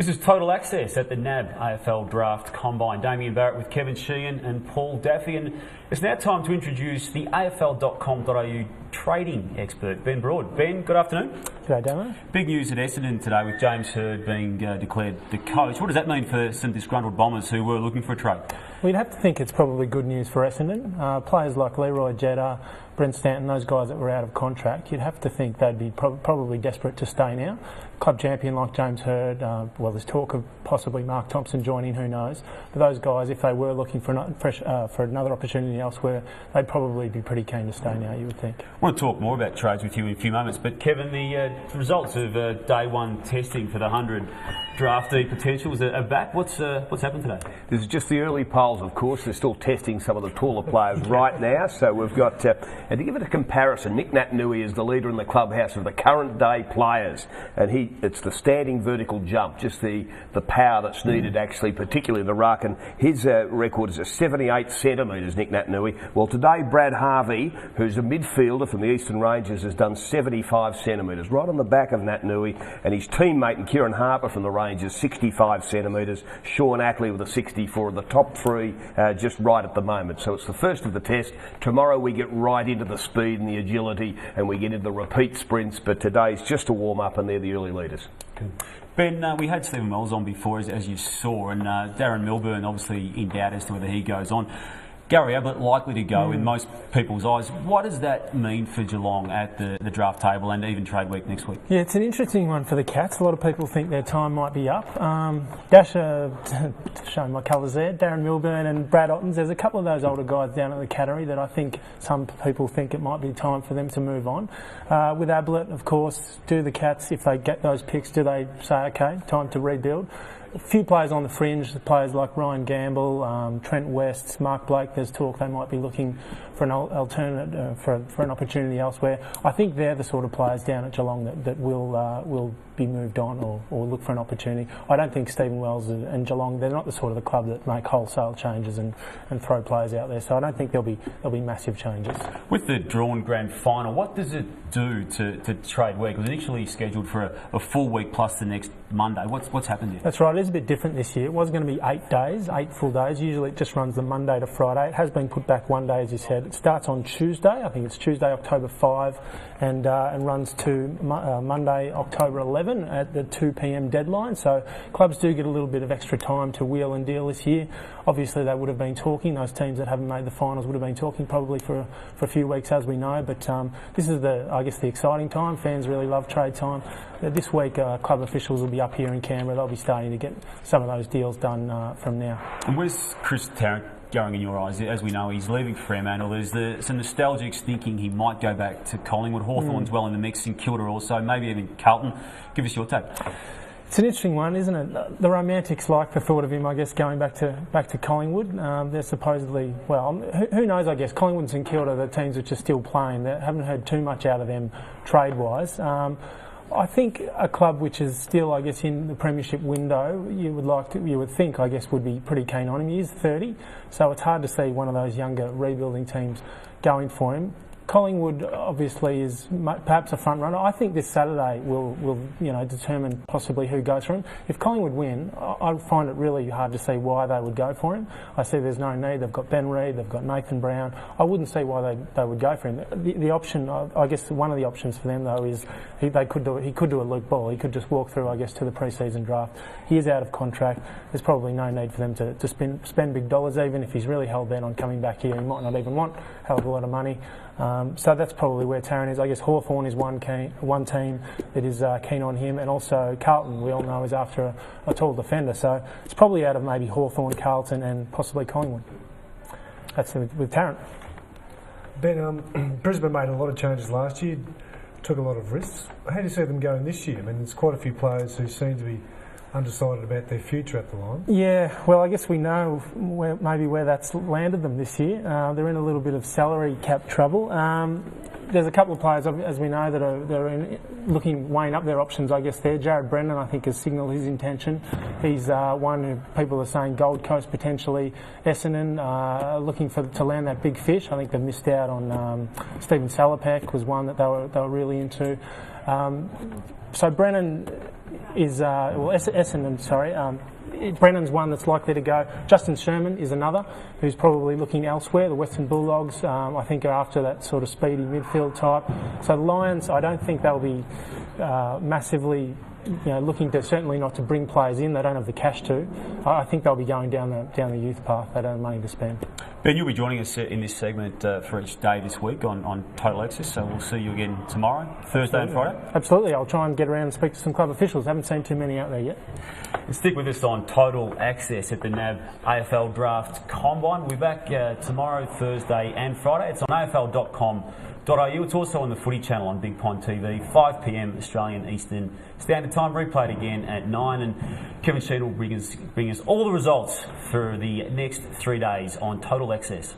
This is Total Access at the NAB AFL Draft Combine. Damien Barrett with Kevin Sheehan and Paul Daffy. And it's now time to introduce the AFL.com.au trading expert, Ben Broad. Ben, good afternoon. G'day, Damo. Big news at Essendon today with James Hird being declared the coach. What does that mean for some disgruntled Bombers who were looking for a trade? Well, you'd have to think it's probably good news for Essendon. Players like Leroy Jetta, Brent Stanton, those guys that were out of contract, you'd have to think they'd be probably desperate to stay now. Club champion like James Hird, well, there's talk of possibly Mark Thompson joining, who knows. But those guys, if they were looking for another opportunity elsewhere, they'd probably be pretty keen to stay now, you would think. I want to talk more about trades with you in a few moments, but Kevin, the results of day one testing for the 100 draftee potentials are back. What's happened today? This is just the early polls, of course. They're still testing some of the taller players right now. So we've got, and to give it a comparison, Nick Naitanui is the leader in the clubhouse of the current day players, and it's the standing vertical jump, just the power that's needed actually, particularly in the ruck. And his record is 78 centimetres, Nick Naitanui. Well, today Brad Harvey, who's a midfielder from the Eastern Ranges, has done 75 centimetres, right on the back of Naitanui, and his teammate and Kieran Harper from the Rangers, 65 centimetres. Sean Ackley with a 64. The top three just right at the moment. So it's the first of the test. Tomorrow we get right into the speed and the agility, and we get into the repeat sprints. But today's just a warm up, and they're the early leaders. Good. Ben, we had Stephen Wells on before, as you saw, and Darren Milburn obviously in doubt as to whether he goes on. Gary Ablett likely to go in most people's eyes. What does that mean for Geelong at the draft table and even trade week next week? Yeah, it's an interesting one for the Cats. A lot of people think their time might be up. Dasher, showing my colours there, Darren Milburn and Brad Ottens. There's a couple of those older guys down at the Cattery that I think some people think it might be time for them to move on. With Ablett, of course, do the Cats, if they get those picks, do they say, OK, time to rebuild? A few players on the fringe, players like Ryan Gamble, Trent West, Mark Blake, there's talk they might be looking for an alternate, for an opportunity elsewhere. I think they're the sort of players down at Geelong that will be moved on or look for an opportunity. I don't think Stephen Wells and Geelong, they're not the sort of the club that make wholesale changes and throw players out there, so I don't think there'll be massive changes. With the drawn grand final, what does it do to trade week? It was initially scheduled for a full week plus the next Monday. What's happened here? That's right, it is a bit different this year. It was going to be 8 days, 8 full days. Usually it just runs the Monday to Friday. It has been put back one day, as you said. It starts on Tuesday, I think it's Tuesday, October 5, and runs to Monday, October 11 at the 2 p.m. deadline. So clubs do get a little bit of extra time to wheel and deal this year. Obviously they would have been talking, those teams that haven't made the finals would have been talking probably for a few weeks, as we know, but this is I guess the exciting time. Fans really love trade time. This week club officials will be up here in Canberra. They'll be starting to get some of those deals done from now. And where's Chris Tarrant going in your eyes? As we know, he's leaving Fremantle. There's some nostalgics thinking he might go back to Collingwood. Hawthorn's well in the mix, in Kilda also, maybe even Carlton. Give us your take. It's an interesting one, isn't it? The romantics like the thought of him, I guess, going back to Collingwood. They're supposedly, well, who knows, I guess. Collingwood and St Kilda, the teams which are still playing, they haven't heard too much out of them trade-wise. I think a club which is still, I guess, in the premiership window, you would think, I guess, would be pretty keen on him. He is 30, so it's hard to see one of those younger rebuilding teams going for him. Collingwood obviously is perhaps a front runner. I think this Saturday will determine possibly who goes for him. If Collingwood win, I find it really hard to see why they would go for him. I see there's no need. They've got Ben Reid, they've got Nathan Brown. I wouldn't see why they would go for him. The option, I guess, one of the options for them though is he could do a Luke Ball. He could just walk through, I guess, to the pre-season draft. He is out of contract. There's probably no need for them to spend big dollars. Even if he's really hell bent on coming back here, he might not even want a hell of a lot of money. So that's probably where Tarrant is. I guess Hawthorn is one team that is keen on him, and also Carlton, we all know, is after a tall defender. So it's probably out of maybe Hawthorn, Carlton and possibly Collingwood. That's with Tarrant. Ben, Brisbane made a lot of changes last year, took a lot of risks. How do you see them going this year? I mean, there's quite a few players who seem to be undecided about their future at the line. Yeah, well, I guess we know where that's landed them this year. They're in a little bit of salary cap trouble. there's a couple of players, as we know, that are weighing up their options, I guess, there. Jared Brennan, I think, has signalled his intention. He's one who people are saying Gold Coast potentially. Essendon looking to land that big fish. I think they've missed out on Stephen Salopek was one that they were really into. So Brennan is Essendon, sorry. Brennan's one that's likely to go. Justin Sherman is another who's probably looking elsewhere. The Western Bulldogs, I think, are after that sort of speedy midfield type. So the Lions, I don't think they'll be massively, looking to, certainly not to bring players in. They don't have the cash to. I think they'll be going down the youth path. They don't have money to spend. Ben, you'll be joining us in this segment for each day this week on Total Access, so we'll see you again tomorrow, Thursday and Friday. Absolutely. I'll try and get around and speak to some club officials. Haven't seen too many out there yet. And stick with us on Total Access at the NAB AFL Draft Combine. We'll be back tomorrow, Thursday and Friday. It's on afl.com.au. It's also on the Footy Channel on Big Pond TV, 5 p.m. Australian Eastern Standard Time. Replayed again at 9. And Kevin Sheet will bring us all the results for the next 3 days on Total Access.